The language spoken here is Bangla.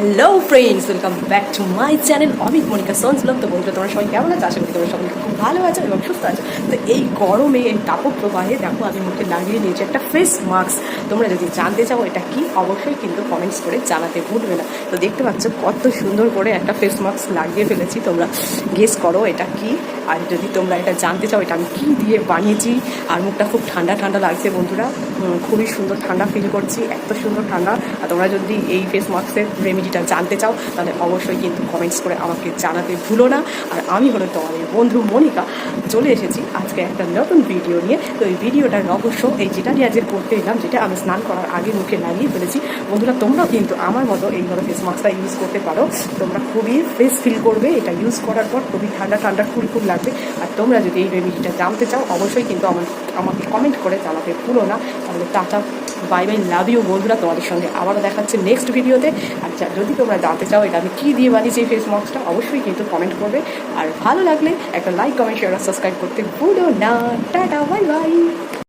Hello friends, welcome back to my channel Amit Monika sons blog. তো বন্ধুরা, তোমরা সবাই কেমন আছো? আশা করি তোমরা সকলে খুব ভালো আছো এবং সুস্থ আছো। তো এই গরমে এই তাপক প্রবাহে দেখো আমি মুখে লাগিয়ে নিয়েছি একটা ফেস মাস্ক। তোমরা যদি জানতে চাও এটা কি, অবশ্যই কিন্তু কমেন্টস করে জানাতে ভুলবে না। তো দেখতে পাচ্ছ কত সুন্দর করে একটা ফেস মাস্ক লাগিয়ে ফেলেছি। তোমরা গেস করো এটা কি। আর যদি তোমরা এটা জানতে চাও এটা আমি কী দিয়ে বানিয়েছি, আর মুখটা খুব ঠান্ডা ঠান্ডা লাগছে বন্ধুরা, খুবই সুন্দর ঠান্ডা ফিল করছি, এত সুন্দর ঠান্ডা। আর তোমরা যদি এই ফেস মাস্কের রেমেডিটা জানতে চাও তাহলে অবশ্যই কিন্তু কমেন্টস করে আমাকে জানাতে ভুলো না। আর আমি হলো তোমাদের বন্ধু মনিকা, চলে এসেছি আজকে একটা নতুন ভিডিও নিয়ে। তো এই ভিডিওটার রহস্য এই যেটা নিয়ে আজকে করতে এলাম, যেটা আমি স্নান করার আগে মুখে লাগিয়ে ফেলেছি। বন্ধুরা, তোমরাও কিন্তু আমার মতো এইভাবে ফেস মাস্কটা ইউজ করতে পারো। তোমরা খুবই ফ্রেশ ফিল করবে এটা ইউজ করার পর, খুবই ঠান্ডা ঠান্ডা কুল লাগবে। আর তোমরা যদি এই রেমেডিটা জানতে চাও অবশ্যই কিন্তু আমাকে কমেন্ট করে জানাতে ভুলো না। তাহলে tata, bye bye, love you বন্ধুরা। তোমাদের সঙ্গে আবারও দেখাচ্ছে নেক্সট ভিডিওতে। আচ্ছা, যদি তোমরা জানতে চাও এটা আমি কী দিয়ে বানিয়েছি এই ফেস মাস্কটা, অবশ্যই কিন্তু কমেন্ট করবে। আর ভালো লাগলে একটা লাইক, কমেন্ট, শেয়ার আর সাবস্ক্রাইব করতে ভুলো না। Tata, bye by.